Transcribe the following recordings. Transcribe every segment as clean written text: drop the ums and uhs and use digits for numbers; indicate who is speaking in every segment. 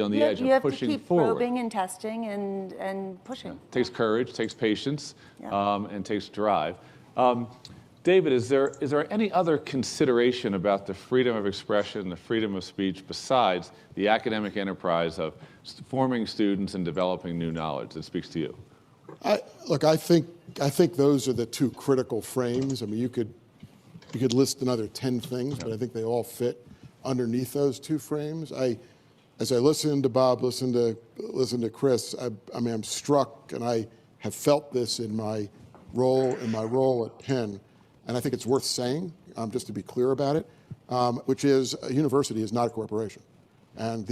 Speaker 1: on the edge
Speaker 2: You
Speaker 1: of
Speaker 2: have to
Speaker 1: pushing
Speaker 2: keep
Speaker 1: forward.
Speaker 2: probing and testing and pushing.
Speaker 1: It takes courage, takes patience,
Speaker 2: Yeah.
Speaker 1: and takes drive. David, is there any other consideration about the freedom of expression, the freedom of speech, besides the academic enterprise of forming students and developing new knowledge that speaks to you?
Speaker 3: Look, I think those are the two critical frames. I mean, you could list another 10 things, but I think they all fit underneath those two frames. As I listen to Bob, listen to Chris, I mean, I'm struck, and I have felt this in my role at Penn, and I think it's worth saying, just to be clear about it, which is a university is not a corporation. And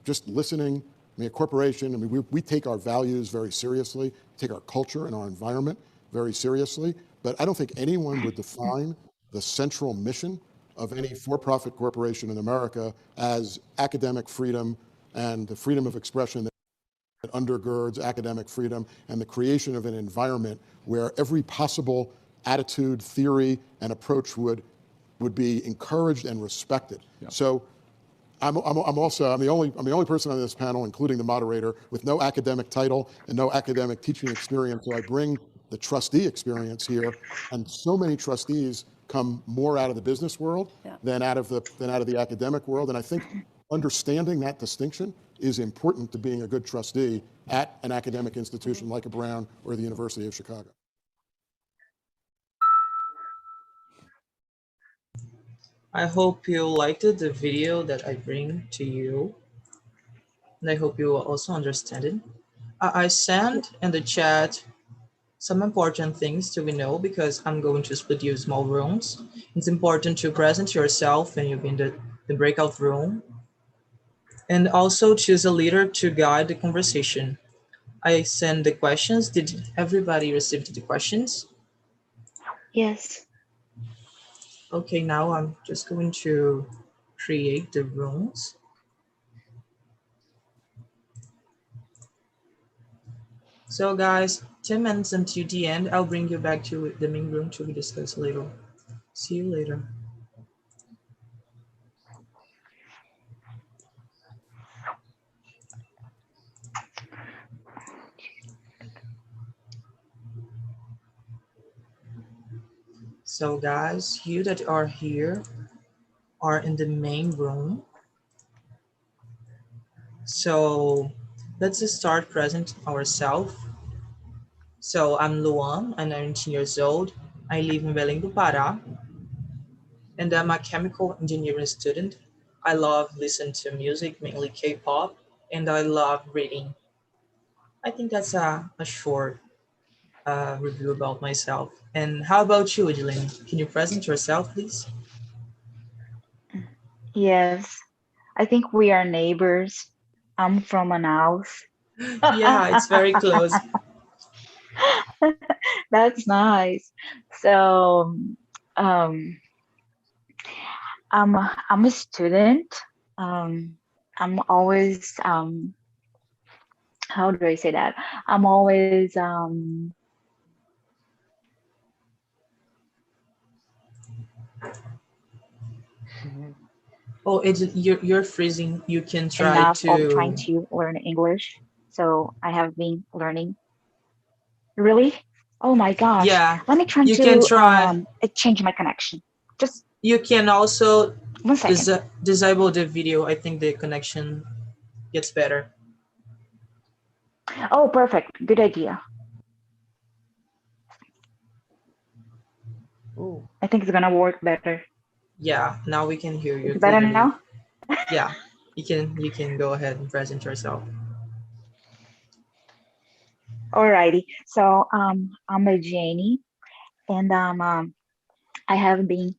Speaker 3: just listening, I mean, a corporation, I mean, we take our values very seriously, take our culture and our environment very seriously, but I don't think anyone would define the central mission of any for-profit corporation in America as academic freedom and the freedom of expression that undergirds academic freedom and the creation of an environment where every possible attitude, theory, and approach would be encouraged and respected. Yeah. So I'm the only person on this panel, including the moderator, with no academic title and no academic teaching experience. So I bring the trustee experience here, and so many trustees come more out of the business world than out of the academic world. And I think understanding that distinction is important to being a good trustee at an academic institution like a Brown or the University of Chicago.
Speaker 4: I hope you liked the video that I bring to you, and I hope you will also understand it. I sent in the chat some important things to know, because I'm going to split you small rooms. It's important to present yourself when you're in the breakout room, and also choose a leader to guide the conversation. I send the questions. Did everybody receive the questions?
Speaker 5: Yes.
Speaker 4: Okay, now I'm just going to create the rooms. So guys, 10 minutes until the end, I'll bring you back to the main room to discuss later. See you later. So guys, you that are here are in the main room. So let's just start presenting ourselves. So I'm Luan, I'm 19 years old. I live in Belém do Pará, and I'm a chemical engineering student. I love listening to music, mainly K-pop, and I love reading. I think that's a short review about myself. And how about you, Adeline? Can you present yourself, please?
Speaker 5: Yes, I think we are neighbors. I'm from Manaus.
Speaker 4: Yeah, it's very close.
Speaker 5: That's nice. So, I'm a student. I'm always how do I say that? I'm always
Speaker 4: Oh, you're freezing. You can try
Speaker 5: enough of trying
Speaker 4: to.
Speaker 5: to learn English. So I have been learning. Really? Oh my gosh.
Speaker 4: Yeah,
Speaker 5: Let me try
Speaker 4: you can
Speaker 5: to
Speaker 4: try.
Speaker 5: change my connection. Just
Speaker 4: You can also
Speaker 5: 1 second.
Speaker 4: disable the video. I think the connection gets better.
Speaker 5: Oh, perfect. Good idea.
Speaker 4: Oh.
Speaker 5: I think it's gonna work better.
Speaker 4: Yeah, now we can hear you
Speaker 5: It's better
Speaker 4: clearly.
Speaker 5: now?
Speaker 4: Yeah, you can go ahead and present yourself.
Speaker 5: Alrighty. So I'm a Janie, and I have been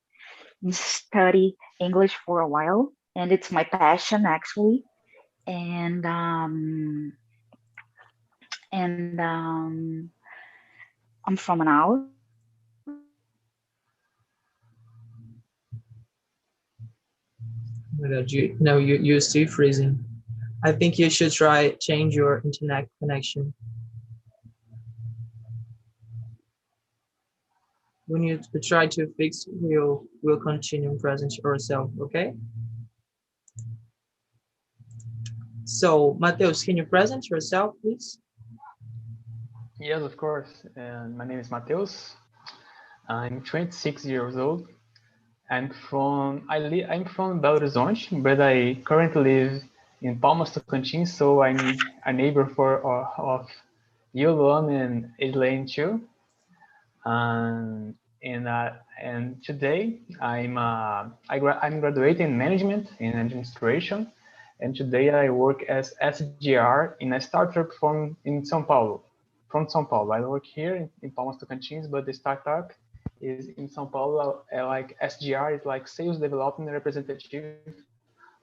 Speaker 5: study English for a while, and it's my passion actually. And I'm from Manaus.
Speaker 4: Oh my God, you're still freezing. I think you should change your internet connection. When you try to fix, we'll continue present yourself, okay? So, Mateus, can you present yourself, please?
Speaker 6: Yes, of course. And my name is Mateus. I'm 26 years old. I'm from Belo Horizonte, but I currently live in Palmas, Tocantins. So I'm a neighbor of you, Luan, and Elaine too. And today I'm graduating in management in administration, and today I work as SGR in a startup in São Paulo. From São Paulo, I work here in Palmas Tocantins, but the startup is in São Paulo. Like SGR is like sales development representative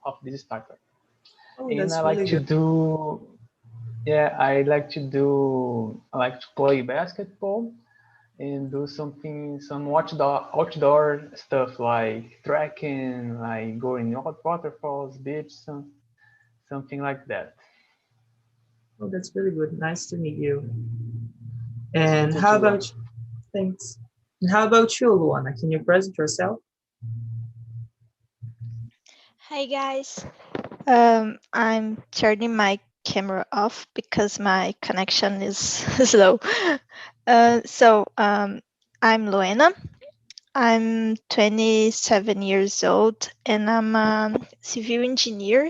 Speaker 6: of this startup,
Speaker 4: Oh,
Speaker 6: and
Speaker 4: that's really good.
Speaker 6: I like to play basketball and do some outdoor stuff like trekking, like going waterfalls, beach, something like that.
Speaker 4: Oh, that's really good. Nice to meet you. And
Speaker 6: Thank
Speaker 4: how
Speaker 6: you, Luan.
Speaker 4: about thanks. And how about you, Luana? Can you present yourself?
Speaker 7: Hi guys, I'm turning my camera off because my connection is slow. I'm Luena. I'm 27 years old and I'm a civil engineer.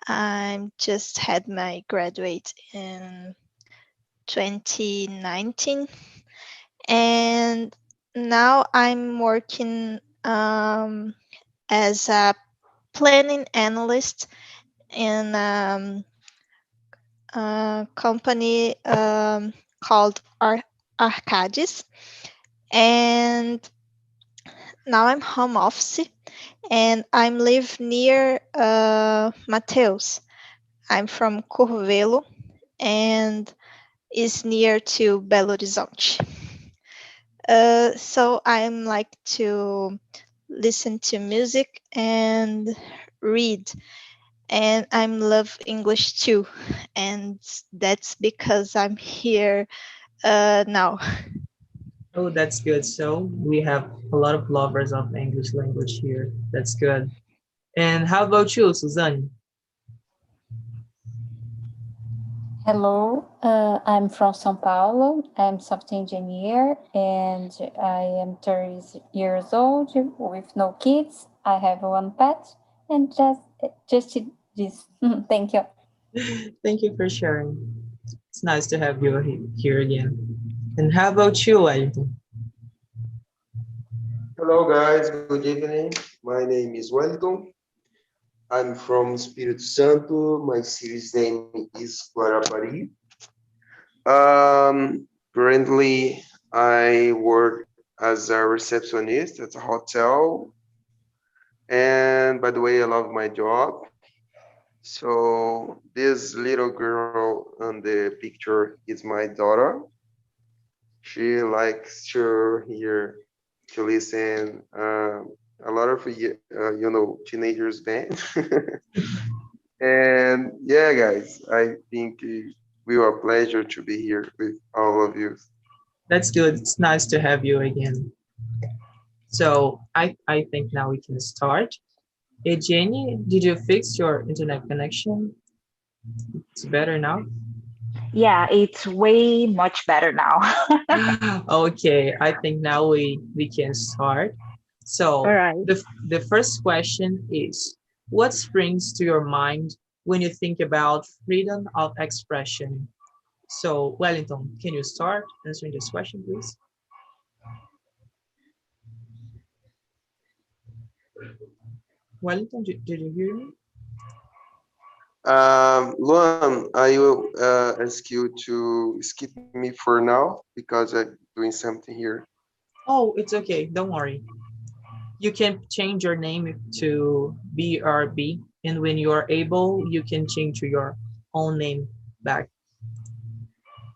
Speaker 7: I just had my graduate in 2019 and now I'm working as a planning analyst in a company called Arcadis. And now I'm home office and I'm live near Mateus. I'm from Curvelo and is near to Belo Horizonte. So I'm like to listen to music and read, and I'm love English too, and that's because I'm here now.
Speaker 4: Oh, that's good. So we have a lot of lovers of English language here. That's good. And how about you, Suzanne?
Speaker 8: Hello, I'm from São Paulo. I'm software engineer and I am 30 years old with no kids. I have one pet and just this. Thank you.
Speaker 4: Thank you for sharing. It's nice to have you here again. And how about you, Wellington?
Speaker 9: Hello guys, good evening. My name is Wellington. I'm from Espírito Santo. My city's name is Guarapari. Currently, I work as a receptionist at a hotel. And by the way, I love my job. So this little girl on the picture is my daughter. She likes to hear, to listen a lot of teenagers band. And yeah, guys, I think it will a pleasure to be here with all of you.
Speaker 4: That's good. It's nice to have you again. So I think now we can start. Hey, Jenny, did you fix your internet connection? It's better now?
Speaker 5: Yeah, it's way much better now.
Speaker 4: Okay, I think now we can start. So
Speaker 5: All right.
Speaker 4: the first question is, what springs to your mind when you think about freedom of expression? So Wellington, can you start answering this question, please? Wellington, did you hear me?
Speaker 9: Luan, I will ask you to skip me for now because I'm doing something here.
Speaker 4: Oh, it's okay. Don't worry. You can change your name to BRB, and when you are able, you can change to your own name back.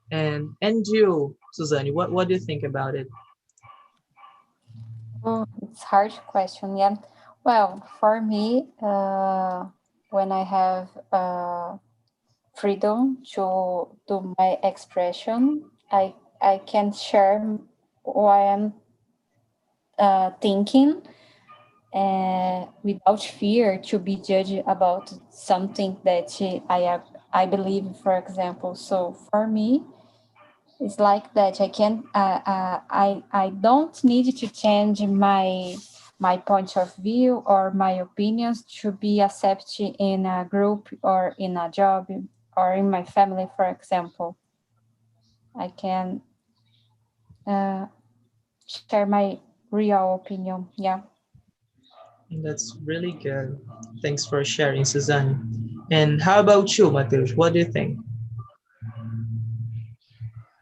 Speaker 4: And you, Suzanne, what do you think about it?
Speaker 8: It's hard question, yeah. Well, for me, when I have freedom to do my expression, I can share what I'm thinking without fear to be judged about something that I believe, for example. So for me, it's like that. I don't need to change my point of view or my opinions to be accepted in a group or in a job or in my family, for example. I can share my real opinion. Yeah.
Speaker 4: That's really good. Thanks for sharing, Suzanne. And how about you, Mateus? What do you think?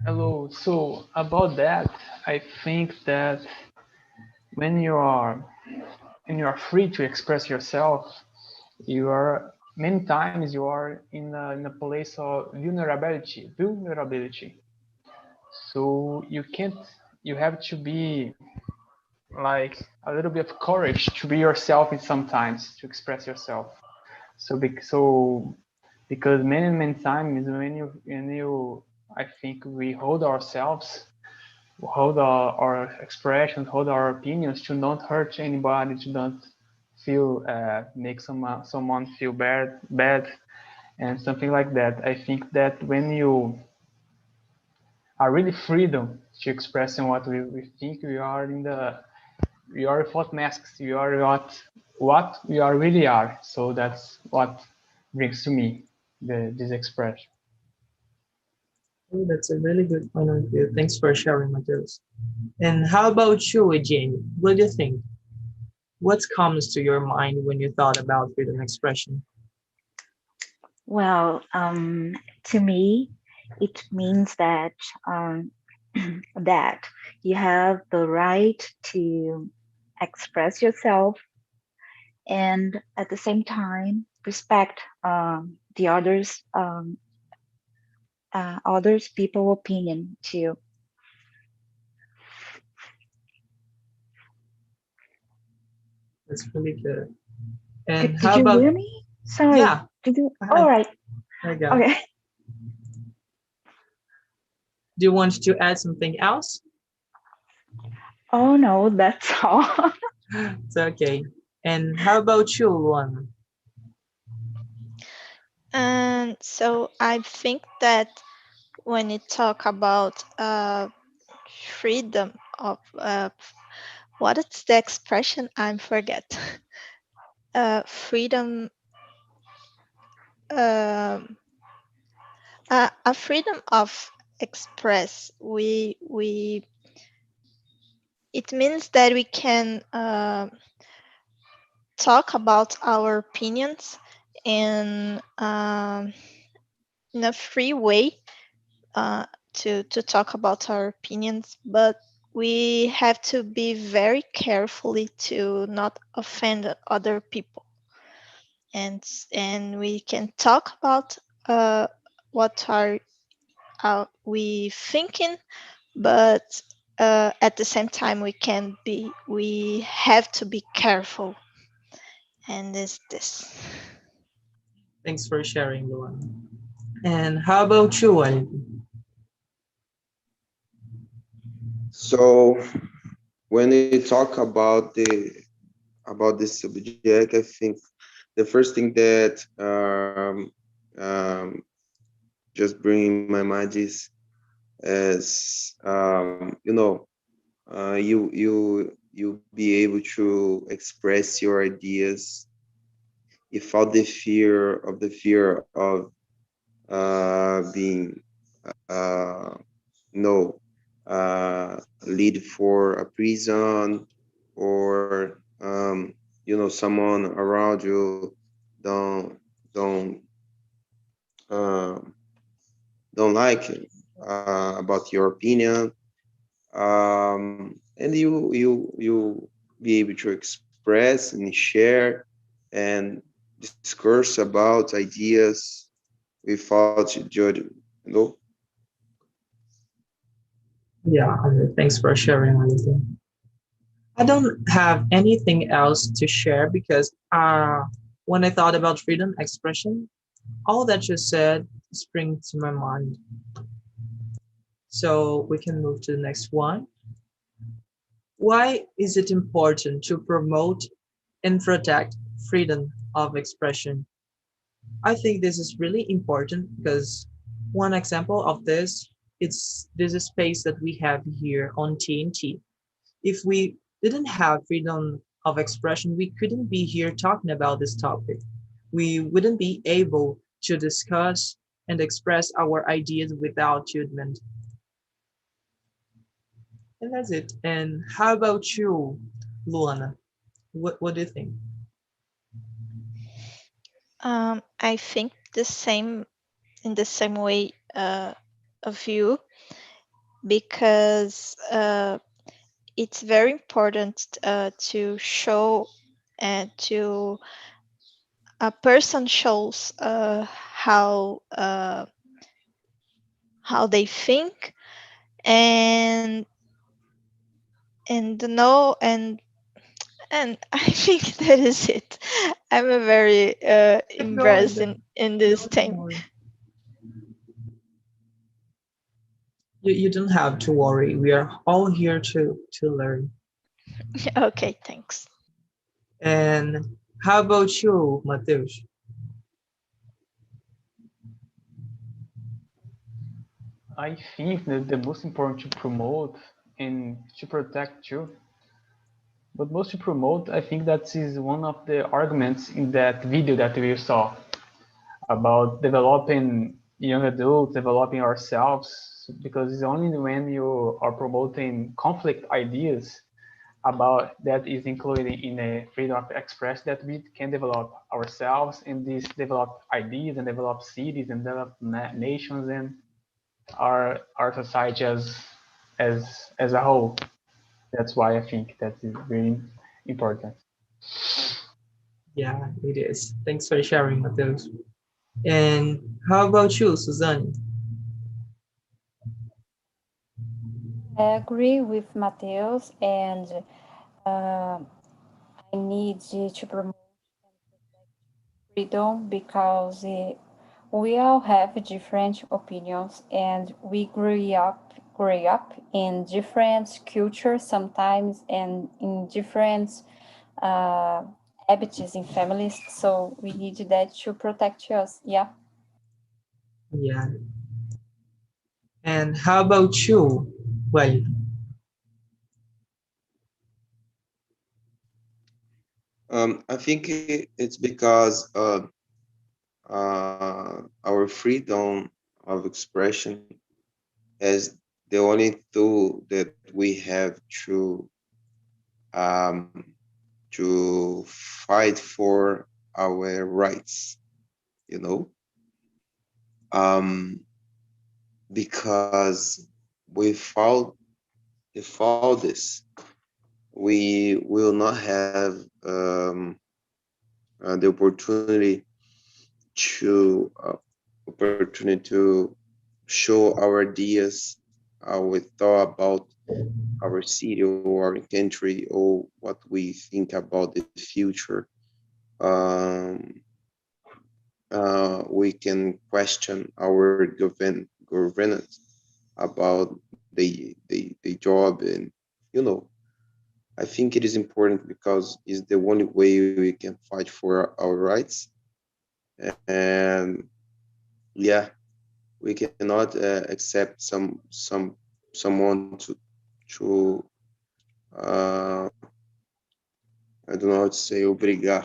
Speaker 6: Hello. So about that, I think that when you are free to express yourself, you are many times you are in a place of vulnerability. So you have to be like a little bit of courage to be yourself in sometimes to express yourself. So because many times when you I think we hold ourselves, hold our expressions, hold our opinions to not hurt anybody, to not feel make someone feel bad and something like that. I think that when you are really freedom to expressing what we think, we are without masks, we are what we are really are. So that's what brings to me this expression.
Speaker 4: Oh, that's a really good point of view. Thanks for sharing, Mateus. And how about you, Jenny? What do you think? What comes to your mind when you thought about freedom expression?
Speaker 5: Well, to me, it means that that you have the right to express yourself and at the same time respect the others people opinion too.
Speaker 4: That's really good. And
Speaker 5: Did
Speaker 4: how
Speaker 5: you
Speaker 4: about,
Speaker 5: hear me? Sorry.
Speaker 4: yeah,
Speaker 5: Did you?
Speaker 4: go
Speaker 5: All
Speaker 4: ahead.
Speaker 5: right.
Speaker 4: There you go.
Speaker 5: Okay.
Speaker 4: Do you want to add something else?
Speaker 5: Oh no, that's all.
Speaker 4: It's okay. And how about you, Luan?
Speaker 7: And so I think that when you talk about freedom of what is the expression? I forget. Freedom. A freedom of express. It means that we can talk about our opinions in a free way to talk about our opinions, but we have to be very carefully to not offend other people, and we can talk about what are we thinking, but at the same time we have to be careful, and this.
Speaker 4: Thanks for sharing, Luan. And how about you, Wellington?
Speaker 9: So when we talk about this subject, I think the first thing that just bring my mind is as you be able to express your ideas without the fear of being no lead for a prison, or someone around you don't um, don't like about your opinion, and you be able to express and share and discourse about ideas without judgment.
Speaker 4: Yeah, thanks for sharing, Wellington. I don't have anything else to share because when I thought about freedom expression, all that you said springs to my mind. So we can move to the next one. Why is it important to promote and protect freedom of expression. I think this is really important because one example of this is this space that we have here on TNT. If we didn't have freedom of expression, we couldn't be here talking about this topic. We wouldn't be able to discuss and express our ideas without judgment. And that's it. And how about you, Luana? What do you think?
Speaker 7: I think the same in the same way of you, because it's very important to show and to a person shows how they think, and know and I think that is it. I'm a very
Speaker 4: Keep going
Speaker 7: embarrassed
Speaker 4: then.
Speaker 7: in
Speaker 4: No,
Speaker 7: this
Speaker 4: don't
Speaker 7: thing.
Speaker 4: worry. You don't have to worry. We are all here to learn.
Speaker 7: Okay, thanks.
Speaker 4: And how about you, Mateus?
Speaker 6: I think that the most important to promote and to protect too. But most to promote, I think that is one of the arguments in that video that we saw about developing young adults, developing ourselves, because it's only when you are promoting conflict ideas about that is included in a freedom of express that we can develop ourselves and these develop ideas and develop cities and develop nations and our society as a whole. That's why I think that is very important.
Speaker 4: Yeah, it is. Thanks for sharing, Mateus. And how about you, Suzanne?
Speaker 8: I agree with Mateus, and I need to promote freedom because we all have different opinions, and we grew up in different cultures sometimes, and in different uh, habits in families. So we need that to protect us. Yeah.
Speaker 4: Yeah. And how about you, Well?
Speaker 9: I think it's because our freedom of expression is the only tool that we have um, to fight for our rights, you know, um, because without this, we will not have the to opportunity to show our ideas, how we thought about our city or our country or what we think about the future. Um, we can question our governance about the job, and you know, I think it is important because it's the only way we can fight for our rights. And yeah, we cannot accept someone to I don't know how to say obrigar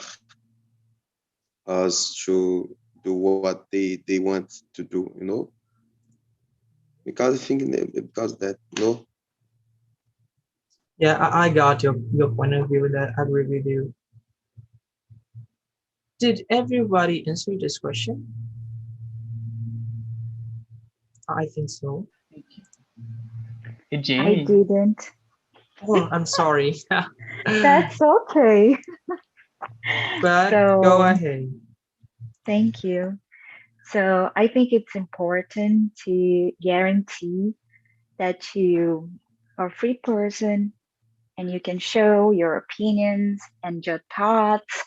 Speaker 9: us to do what they want to do, you know, because I think because that, you know.
Speaker 4: Yeah, I got your point of view that I agree with you. Did everybody answer this question? I think so.
Speaker 6: Hey,
Speaker 5: I
Speaker 6: Jamie,
Speaker 5: didn't.
Speaker 4: Oh, I'm sorry.
Speaker 5: That's okay.
Speaker 4: But go
Speaker 5: So
Speaker 4: ahead.
Speaker 5: thank you. So I think it's important to guarantee that you are a free person and you can show your opinions and your thoughts.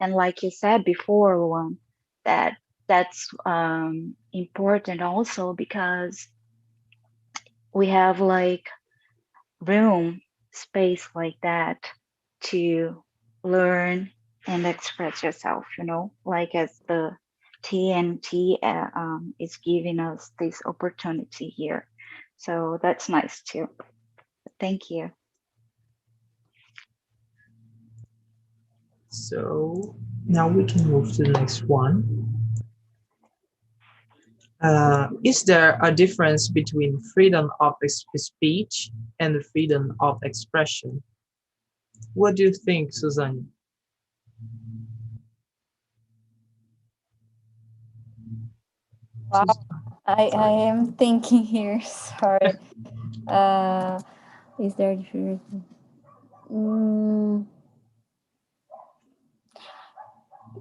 Speaker 5: And like you said before, Luan, that that's important also because we have like room, space like that to learn and express yourself, like as the TNT is giving us this opportunity here. So that's nice too. Thank you.
Speaker 4: So now we can move to the next one. Is there a difference between freedom of speech and freedom of expression? What do you think, Suzanne?
Speaker 8: Wow, I am thinking here. Sorry. Is there difference?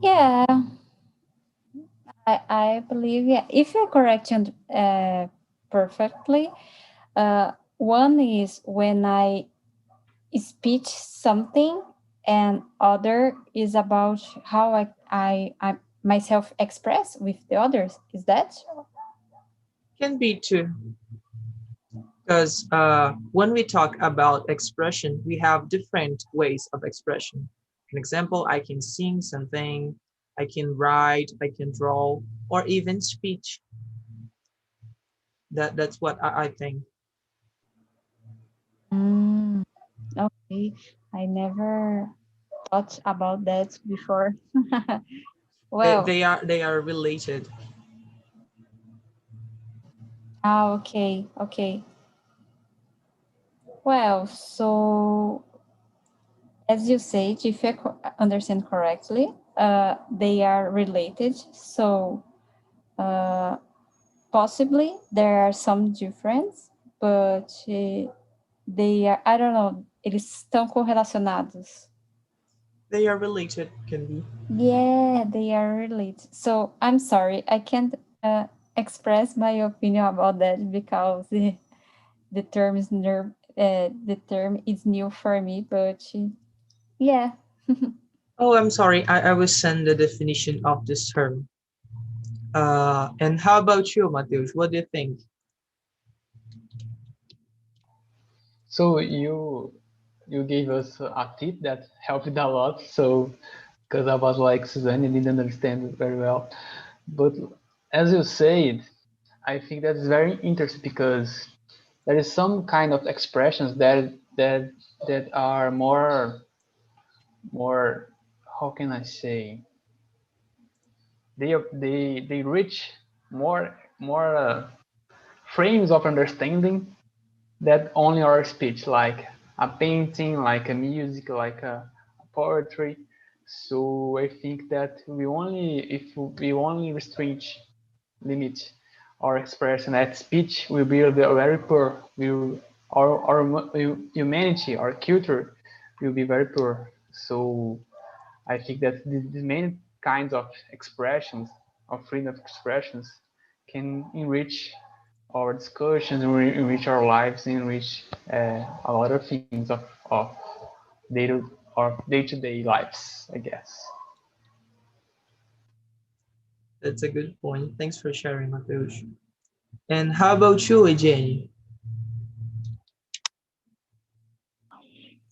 Speaker 8: Yeah, I believe, yeah. If you're correct and perfectly, one is when I speak something, and other is about how I myself express with the others. Is that?
Speaker 4: Can be too, because when we talk about expression, we have different ways of expression. For example, I can sing something, I can write, I can draw, or even speech. That's what I think.
Speaker 8: Okay, I never thought about that before. Well,
Speaker 4: They are related.
Speaker 8: okay, okay. Well, so as you said, if I understand correctly, they are related. So possibly there are some difference, but they are, I don't know, eles estão correlacionados.
Speaker 4: They are related, can be.
Speaker 8: Yeah, they are related. So I'm sorry, I can't express my opinion about that because the term is new for me. But yeah.
Speaker 4: Oh, I'm sorry. I will send the definition of this term. And how about you, Mateus? What do you think?
Speaker 6: So you gave us a tip that helped a lot. So because I was like Suzanne, I didn't understand it very well. But as you said, I think that is very interesting because there is some kind of expressions that are more how can I say, they reach more frames of understanding that only our speech, like a painting, like a music, like a poetry. So I think that if we only restrict, limit our expression at speech, we will be very poor. Our humanity, our culture will be very poor. So I think that the main kinds of expressions, of freedom of expressions, can enrich our discussions, enrich our lives, enrich a lot of things of day or day-to-day lives, I guess.
Speaker 4: That's a good point. Thanks for sharing, Mateus. And how about you, Jenny?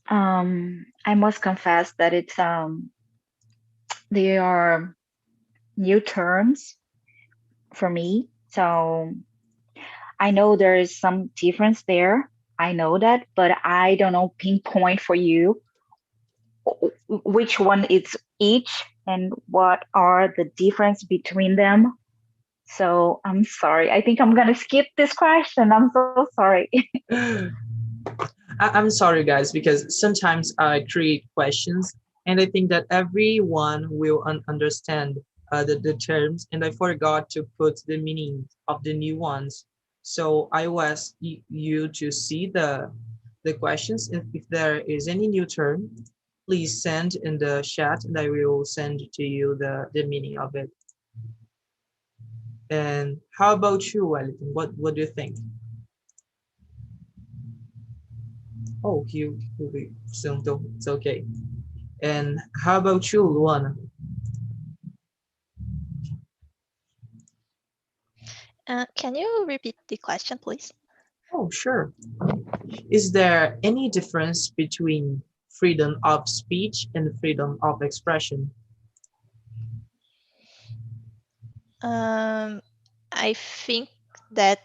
Speaker 5: I must confess that they are new terms for me. So I know there is some difference there. I know that, but I don't know pinpoint for you which one is each and what are the difference between them. So I'm sorry. I think I'm gonna skip this question. I'm so sorry.
Speaker 4: I'm sorry, guys, because sometimes I create questions and I think that everyone will understand the terms, and I forgot to put the meaning of the new ones. So I will ask you to see the questions. If there is any new term, please send in the chat and I will send to you the meaning of it. And how about you, Wellington? What do you think? Oh, so it's okay. And how about you, Luana?
Speaker 7: Can you repeat the question, please?
Speaker 4: Oh, sure. Is there any difference between freedom of speech and freedom of expression?
Speaker 7: I think that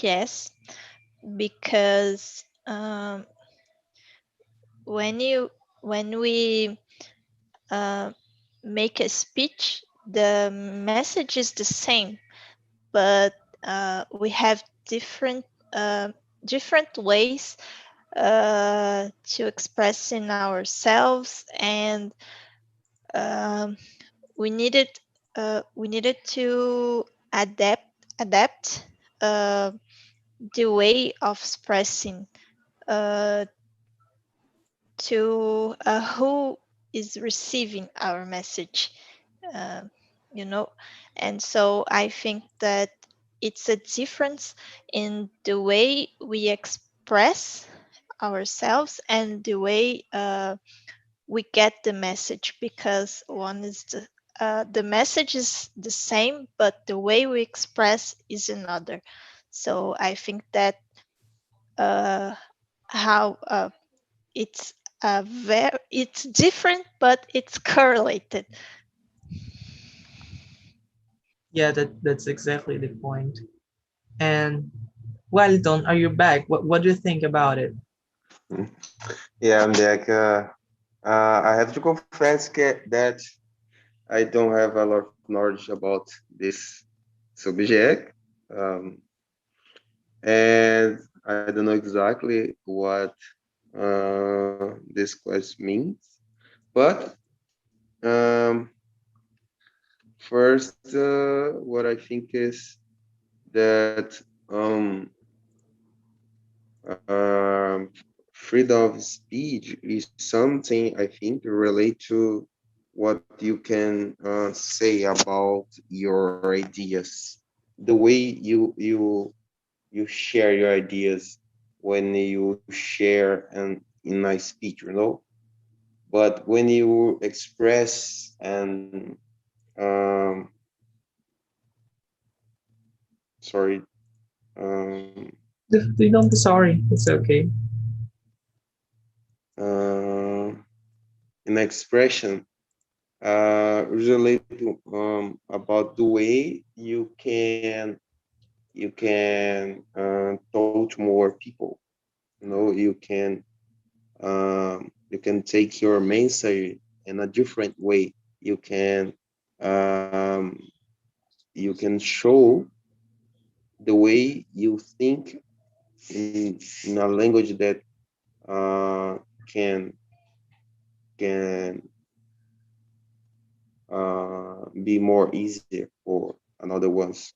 Speaker 7: yes, because when we make a speech, the message is the same, but we have different ways to express in ourselves, and we needed to adapt the way of expressing to who is receiving our message, uh, you know. And so I think that it's a difference in the way we express ourselves and the way we get the message, because one is the message is the same, but the way we express is another. So I think that how it's it's different, but it's correlated.
Speaker 4: Yeah, that's exactly the point. And Wellington, are you back? What do you think about it?
Speaker 9: Yeah, I'm back. I have to confess that I don't have a lot of knowledge about this subject, um, and I don't know exactly what this question means. But first, what I think is that um, freedom of speech is something I think relate to what you can say about your ideas, the way you share your ideas when you share and in a speech, you know. But when you express and sorry, um,
Speaker 4: Don't be sorry. It's okay.
Speaker 9: uh, an expression relate to about the way you can touch more people. You know, you can take your message in a different way. Um, you can show the way you think in a language that uh, can can be more easier for another ones.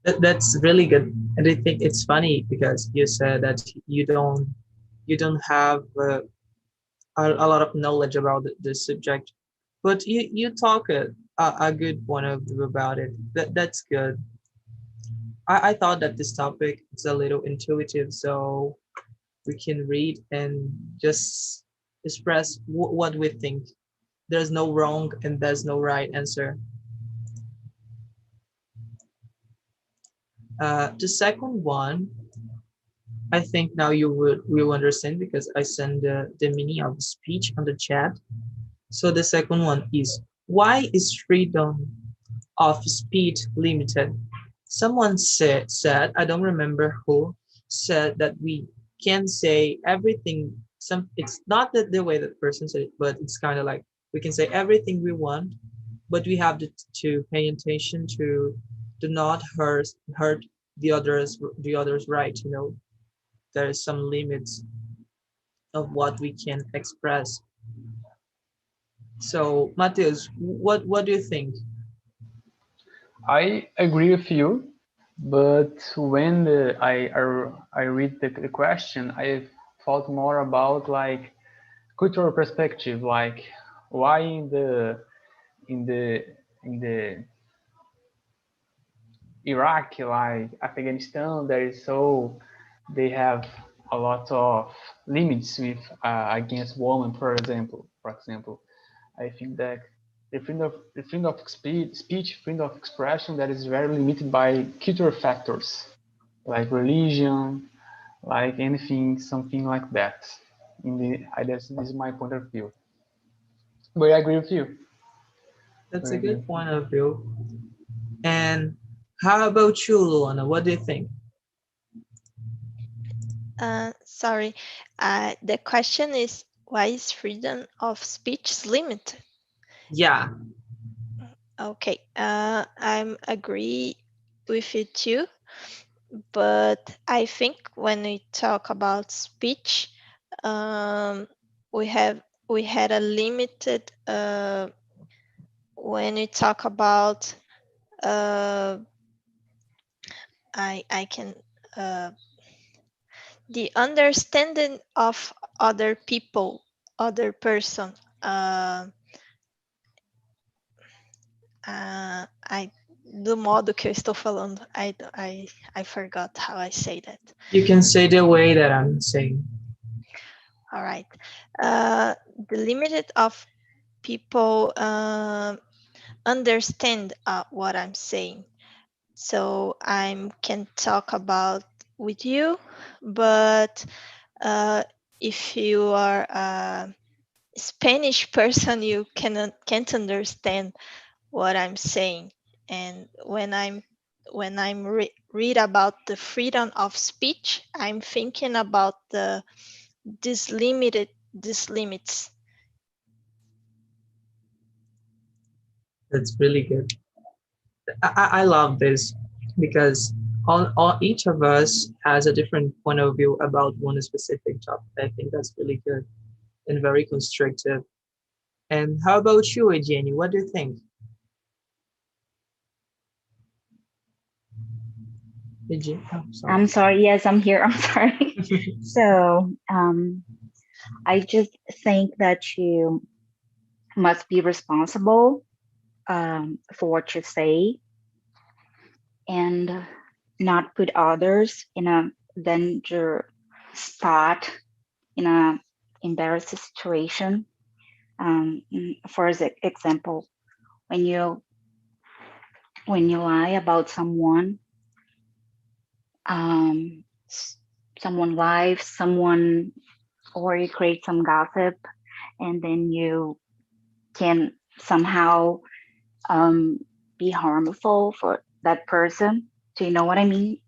Speaker 4: That's really good. And I think it's funny because you said that you don't have a lot of knowledge about this subject, but you talk a good point of view about it. That's good. I thought that this topic is a little intuitive, so we can read and just express what we think. There's no wrong and there's no right answer. The second one, I think now you will understand because I send the meaning of speech on the chat. So the second one is, why is freedom of speech limited? Someone said, I don't remember who, said that we can say everything. It's not that the way that person said it, but it's kind of like we can say everything we want, but we have to pay attention to do not hurt the others right. There is some limits of what we can express. So Matheus, what do you think?
Speaker 6: I agree with you, but when I read the question, I thought more about like cultural perspective, like why in the in the Iraq, like Afghanistan, they have a lot of limits with against women, for example. I think that the freedom of speech, freedom of expression, that is very limited by cultural factors like religion, like anything, something like that. This is my point of view. But I agree with you.
Speaker 4: That's a
Speaker 6: Very
Speaker 4: good
Speaker 6: good.
Speaker 4: point of view. And how about you, Luana? What do you think?
Speaker 7: Sorry. The question is, why is freedom of speech limited?
Speaker 4: Yeah,
Speaker 7: Okay, I'm agree with you too, but I think when we talk about speech, um, we had a limited when we talk about I can the understanding of other people, other person. I do modo que eu estou falando. I forgot how I say that.
Speaker 4: you can say the way that I'm saying.
Speaker 7: All right. The limited of people understand what I'm saying. So I can talk about with you, but if you are a Spanish person, you can't understand what I'm saying. And when I'm read about the freedom of speech, I'm thinking about these limits.
Speaker 4: That's really good. I love this because each of us has a different point of view about one specific topic. I think that's really good and very constructive. And how about you, Jenny? What do you think? Sorry.
Speaker 5: I'm sorry. Yes, I'm here. I'm sorry. So, I just think that you must be responsible for what you say and not put others in a danger spot, in a embarrassing situation. For example, when you lie about someone, someone life, someone, or you create some gossip, and then you can somehow be harmful for that person. Do you know what I mean?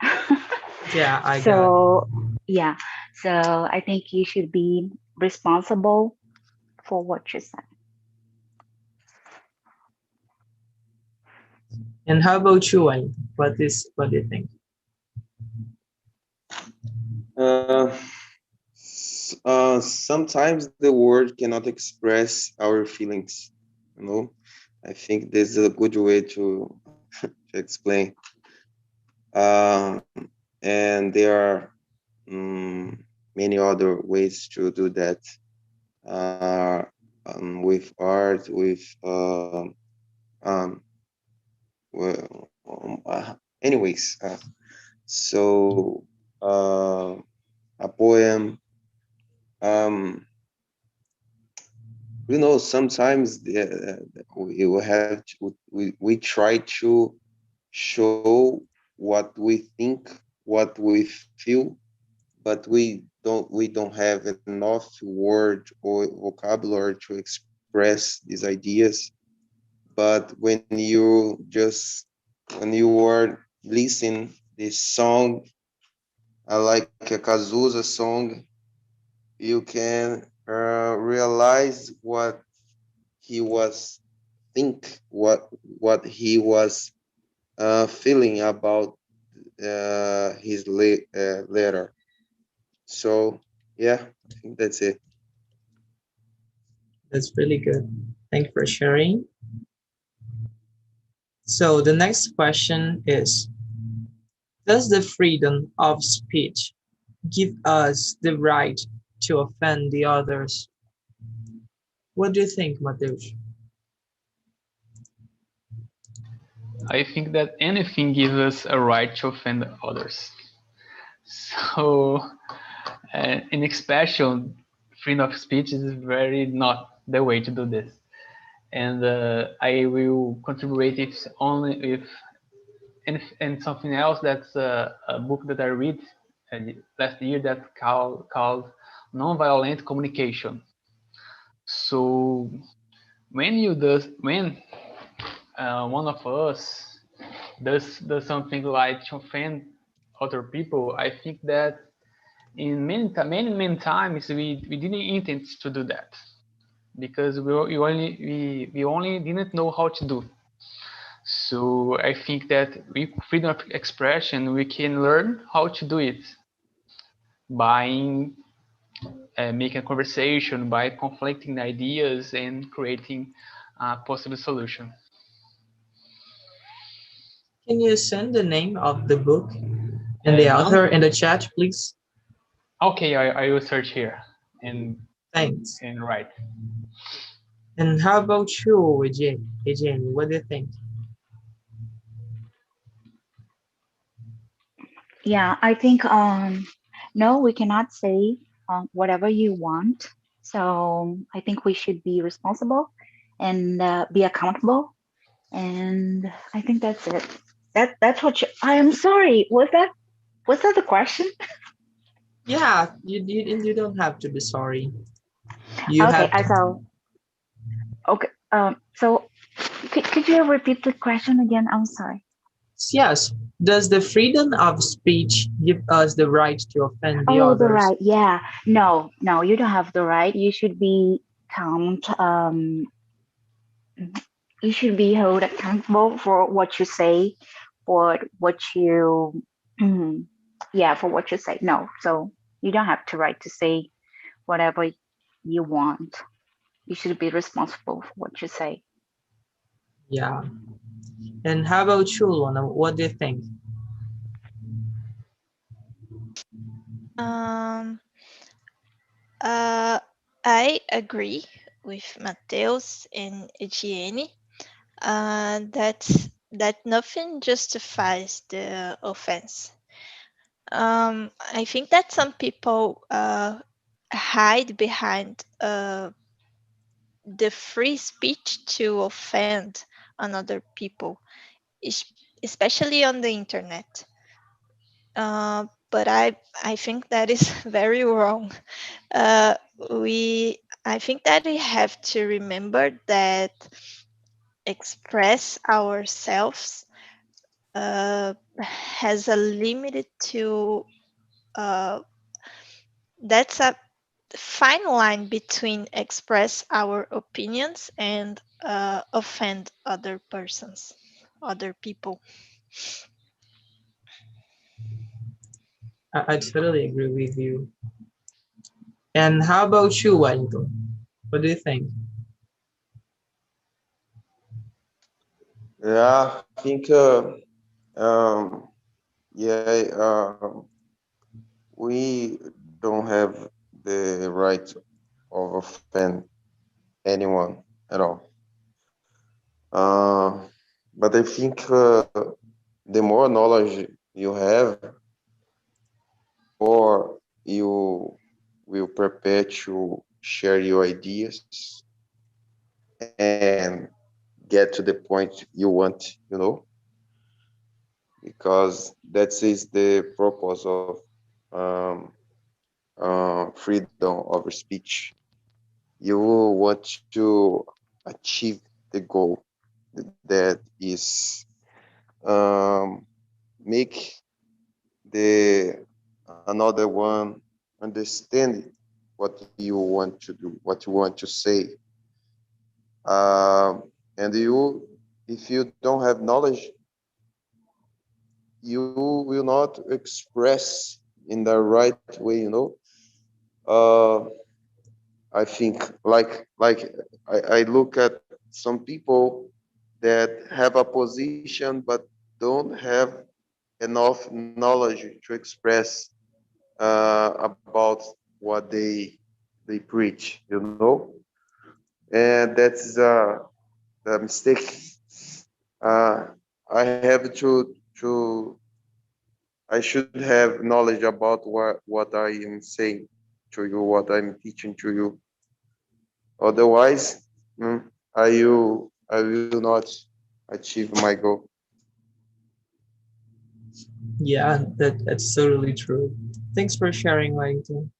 Speaker 4: Yeah, I got.
Speaker 5: So yeah, so I think you should be responsible for what you say.
Speaker 4: And how about you, Wayne? What do you think?
Speaker 9: Sometimes the word cannot express our feelings. You know, I think this is a good way to to explain. And there are many other ways to do that, with art, with well, anyways. So a poem. You know, sometimes we will have to, we try to show what we think, what we feel, but we don't have enough word or vocabulary to express these ideas. But when you are listening this song, like a Cazuza song, you can realize what he was what he was feeling about his letter. So yeah, I think that's it.
Speaker 4: That's really good. Thank you for sharing. So the next question is, does the freedom of speech give us the right to offend the others? What do you think, Mateus?
Speaker 6: I think that anything gives us a right to offend others. So, in expression, freedom of speech is very not the way to do this. And I will contribute it only if and something else. That's a book that I read last year that called nonviolent communication. So when one of us does something like to offend other people, I think that in many times we didn't intend to do that, because we only didn't know how to do. So I think that with freedom of expression, we can learn how to do it by making a conversation, by conflicting ideas and creating a possible solution.
Speaker 4: Can you send the name of the book and the author in the chat, please?
Speaker 6: Okay, I will search here and
Speaker 4: Thanks.
Speaker 6: write.
Speaker 4: And how about you, Eugene? What do you think?
Speaker 5: Yeah, I think no, we cannot say whatever you want. So I think we should be responsible and be accountable. And I think that's it. That's what I am sorry. Was that the question?
Speaker 4: Yeah, you don't have to be sorry. You
Speaker 5: Okay,
Speaker 4: have to.
Speaker 5: okay. So could you repeat the question again? I'm sorry.
Speaker 4: Yes. Does the freedom of speech give us the right to offend the
Speaker 5: Oh, the
Speaker 4: others?
Speaker 5: right. Yeah. No, you don't have the right. You should be you should be held accountable for what you say, for what you for what you say. No, so you don't have the right to say whatever you want. You should be responsible for what you say.
Speaker 4: Yeah. And how about you, Luna? What do you think?
Speaker 7: I agree with Mateus and Etienne that nothing justifies the offense. I think that some people hide behind the free speech to offend another people, especially on the internet. But I think that is very wrong. I think that we have to remember that express ourselves has a limit to that's a fine line between express our opinions and offend other persons, other people.
Speaker 4: I totally agree with you. And how about you, Wellington? What do you think?
Speaker 9: Yeah, I think yeah, we don't have the right of offend anyone at all. But I think the more knowledge you have, or you will prepare to share your ideas and get to the point you want, because that is the purpose of freedom of speech. You want to achieve the goal that is make the another one understand what you want to do, what you want to say. And if you don't have knowledge, you will not express in the right way. I think I look at some people that have a position but don't have enough knowledge to express about what they preach, and that's the mistake. I have to I should have knowledge about what I am saying to you, what I'm teaching to you. Otherwise, I will not achieve my goal.
Speaker 4: Yeah, that's totally true. Thanks for sharing, Wellington.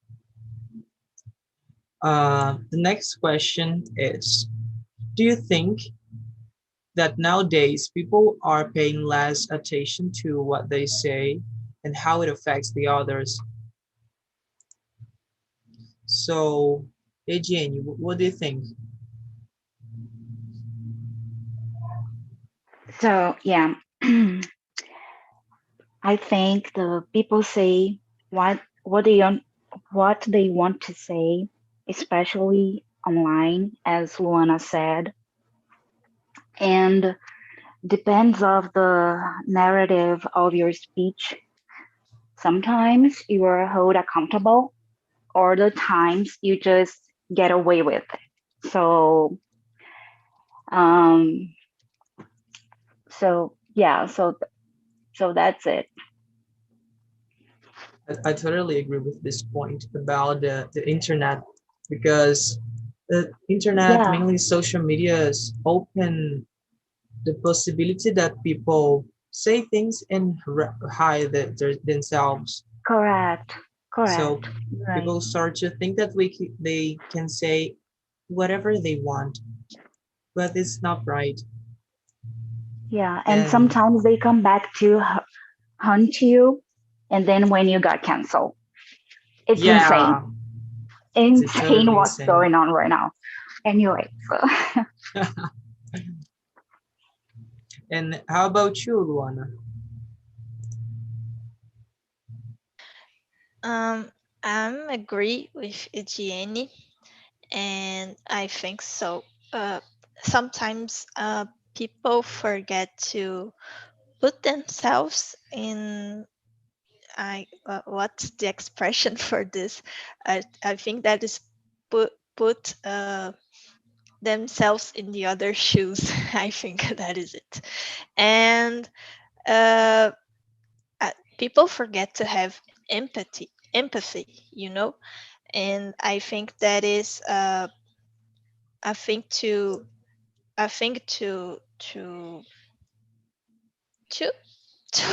Speaker 4: The next question is, do you think that nowadays people are paying less attention to what they say and how it affects the others? So, hey Jane, what do you think?
Speaker 5: So yeah, I think the people say what they want to say, especially online, as Luana said, and depends of the narrative of your speech. Sometimes you are held accountable, or the times you just get away with it. Um, so yeah, so that's it.
Speaker 4: I totally agree with this point about the internet, because the internet,
Speaker 5: Yeah,
Speaker 4: mainly social medias, open the possibility that people say things and hide themselves.
Speaker 5: correct,
Speaker 4: So
Speaker 5: correct, right.
Speaker 4: people start to think that they can say whatever they want, but it's not right.
Speaker 5: Yeah, and
Speaker 4: And
Speaker 5: sometimes they come back to hunt you, and then when you got canceled, it's insane,
Speaker 4: yeah, it's
Speaker 5: insane
Speaker 4: totally
Speaker 5: what's
Speaker 4: insane.
Speaker 5: going on right now. Anyway, so
Speaker 4: And how about you, Luana?
Speaker 7: Um, I'm agree with Jenny, and I think so. Sometimes people forget to put themselves in. What's the expression for this? I think that is put themselves in the other shoes. I think that is it, and uh, people forget to have empathy. And I think that is I think to I think to to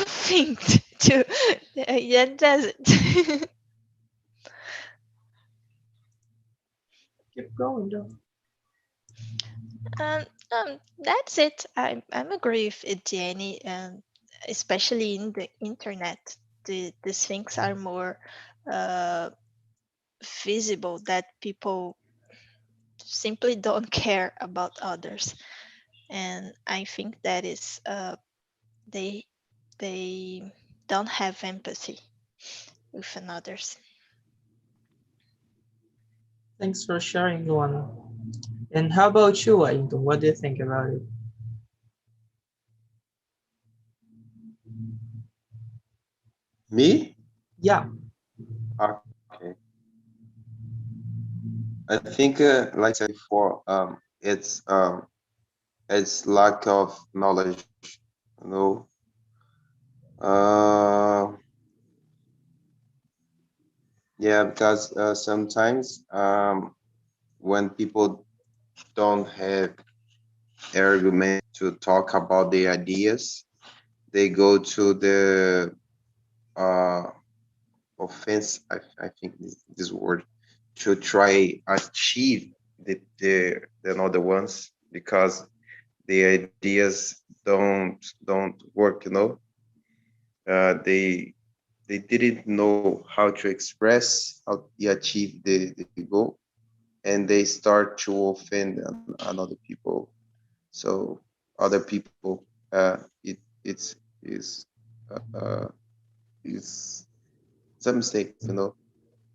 Speaker 7: think to yeah, that's it.
Speaker 4: Keep going, though.
Speaker 7: um, that's it. I'm agree with it, Jenny, and especially in the internet, these things are more uh, visible, that people simply don't care about others, and I think that is they they don't have empathy with others.
Speaker 4: Thanks for sharing, Luana. And how about you, Wellington? What do you think about it?
Speaker 9: Me?
Speaker 4: Yeah,
Speaker 9: Okay. I think, like I said before, it's lack of knowledge, you know. Uh, yeah, because sometimes when people don't have argument to talk about their ideas, they go to the uh, offense. I think this word to try achieve the other ones because the ideas don't work. They didn't know how to express how to achieve the goal, and they start to offend another people. So other people, it's is uh, is some mistake.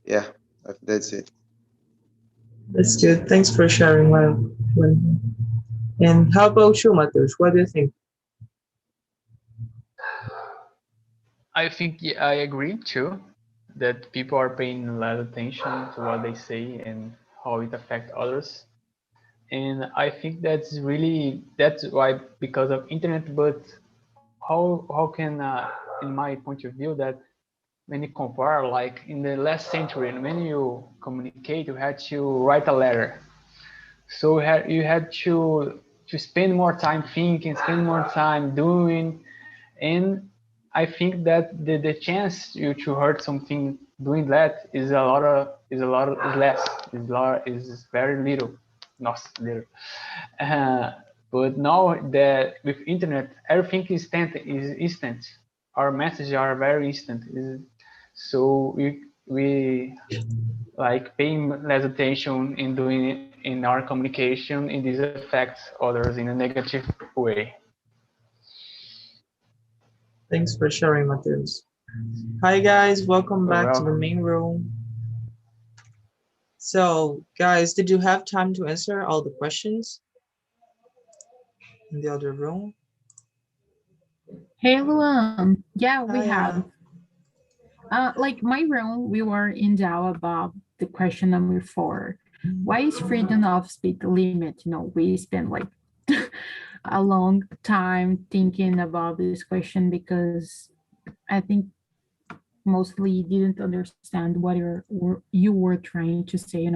Speaker 9: Yeah, that's it.
Speaker 4: that's good. Thanks for sharing, Wellington. And how about you, Matheus? What do you think?
Speaker 6: I think I agree too that people are paying a lot of attention to what they say and how it affects others. And I think that's why, because of internet. But how can in my point of view, that when you compare, like in the last century, and when you communicate, you had to write a letter. So you had to spend more time thinking, spend more time doing. And I think that the chance you to hurt something doing that is very little, not little. But now that with internet, everything is instant. Our messages are very instant. So we like paying less attention in doing it in our communication, and this affects others in a negative way.
Speaker 4: Thanks for sharing, Mateus. Hi guys, welcome
Speaker 6: You're
Speaker 4: back to the
Speaker 6: welcome.
Speaker 4: main room. So guys, did you have time to answer all the questions in the other room?
Speaker 10: Hey, Luan. Yeah, we
Speaker 4: Hi,
Speaker 10: have. Like my room, we were in doubt about the question number 4. Why is freedom of speech limit? We spent like a long time thinking about this question because I think mostly didn't understand what you were trying to say.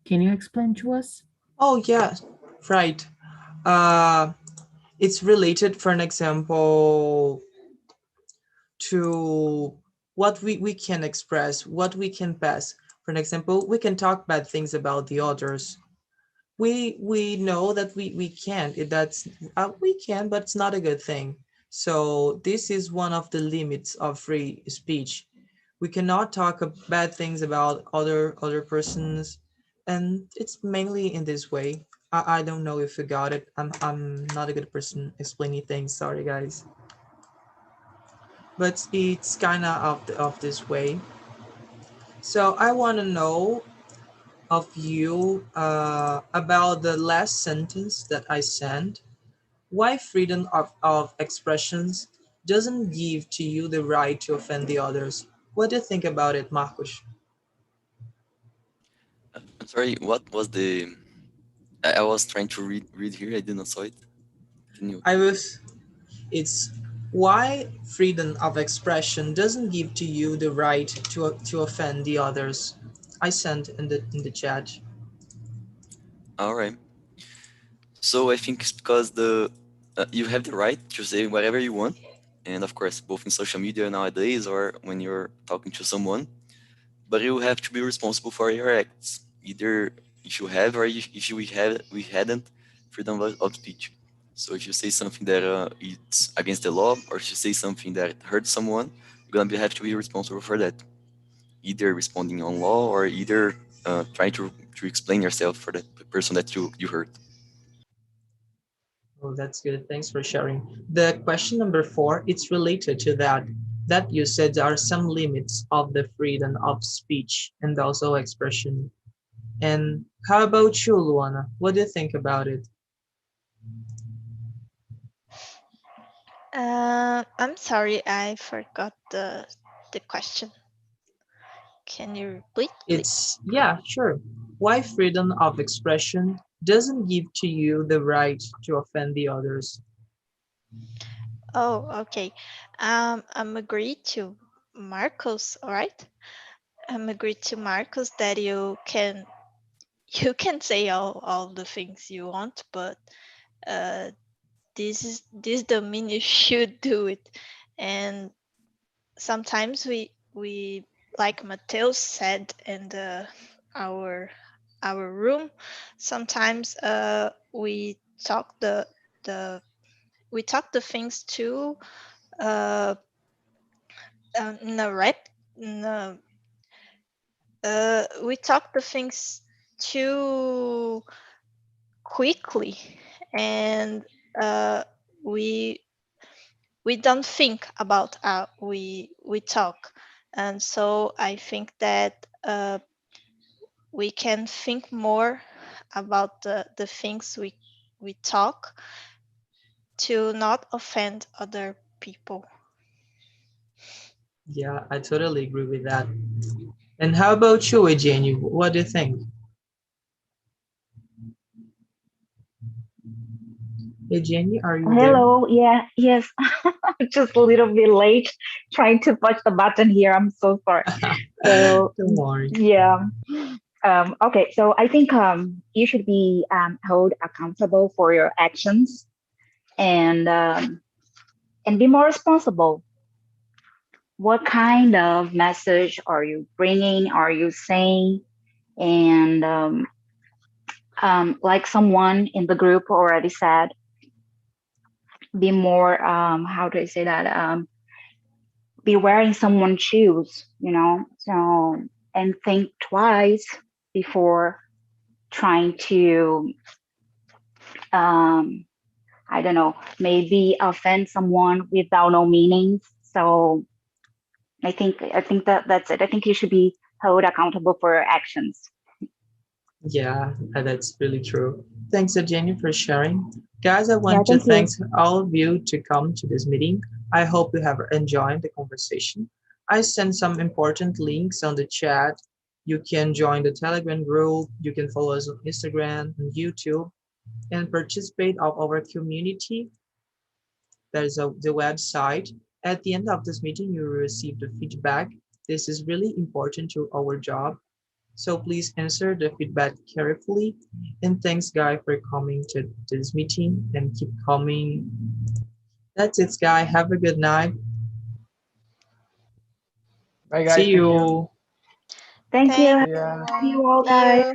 Speaker 10: Can you explain to us?
Speaker 4: Oh yeah, right. It's related, for an example, to what we can express, what we can pass. For an example, we can talk bad things about the others. We know that we can. We can, but it's not a good thing. So this is one of the limits of free speech. We cannot talk bad things about other persons, and it's mainly in this way. I don't know if you got it. I'm not a good person explaining things. Sorry, guys. But it's kind of this way. So I want to know of you about the last sentence that I sent. Why freedom of expressions doesn't give to you the right to offend the others? What do you think about it, Marcos?
Speaker 11: I'm sorry, what was the... I was trying to read here, I didn't saw it. Can you...
Speaker 4: It's why freedom of expression doesn't give to you the right to offend the others. I sent in the chat.
Speaker 11: All right. So I think it's because you have the right to say whatever you want, and of course, both in social media nowadays or when you're talking to someone, but you have to be responsible for your acts, either if you have or if we hadn't freedom of speech. So if you say something that it's against the law, or if you say something that hurts someone, you're gonna have to be responsible for that, either responding on law or either trying to explain yourself for the person that you hurt.
Speaker 4: Oh, that's good. Thanks for sharing. The question number 4, it's related to that you said there are some limits of the freedom of speech and also expression. And how about you, Luana? What do you think about it?
Speaker 7: I'm sorry, I forgot the question. Can you repeat, please?
Speaker 4: Yeah, sure. Why freedom of expression doesn't give to you the right to offend the others?
Speaker 7: Oh, okay. I'm agreed to Marcos, all right? I'm agreed to Marcos that you can say all the things you want, but this don't mean you should do it. And sometimes we like Mateus said in our room, sometimes we talk the things too no, right? No, we talk the things too quickly, and we don't think about we talk, and so I think that we can think more about the things we talk to not offend other people.
Speaker 4: Yeah, I totally agree with that. And how about you, Jenny? What do you think? Hey, Jenny, are you there?
Speaker 5: Hello. Yeah. Yes. Just a little bit late trying to push the button here. I'm so sorry. So
Speaker 4: Don't worry.
Speaker 5: yeah. Okay. So I think you should be held accountable for your actions and be more responsible. what kind of message are you bringing, are you saying? And like someone in the group already said, be more, how do I say that? Be wearing someone's shoes, so, and think twice before trying to, I don't know, maybe offend someone without no meanings. So I think that's it. I think you should be held accountable for your actions.
Speaker 4: Yeah, that's really true. Thanks, Jenny, for sharing. Guys, I want to
Speaker 5: thank you.
Speaker 4: thank all of you to come to this meeting. I hope you have enjoyed the conversation. I sent some important links on the chat. You can join the Telegram group. You can follow us on Instagram and YouTube and participate of our community. There's the website. At the end of this meeting, you will receive the feedback. This is really important to our job. So please answer the feedback carefully. And thanks, Guy, for coming to this meeting and keep coming. That's it, Guy. Have a good night.
Speaker 6: Bye, guys.
Speaker 4: See you.
Speaker 5: Thank you.
Speaker 6: Yeah.
Speaker 5: See you all,
Speaker 7: See
Speaker 5: guys.
Speaker 7: you.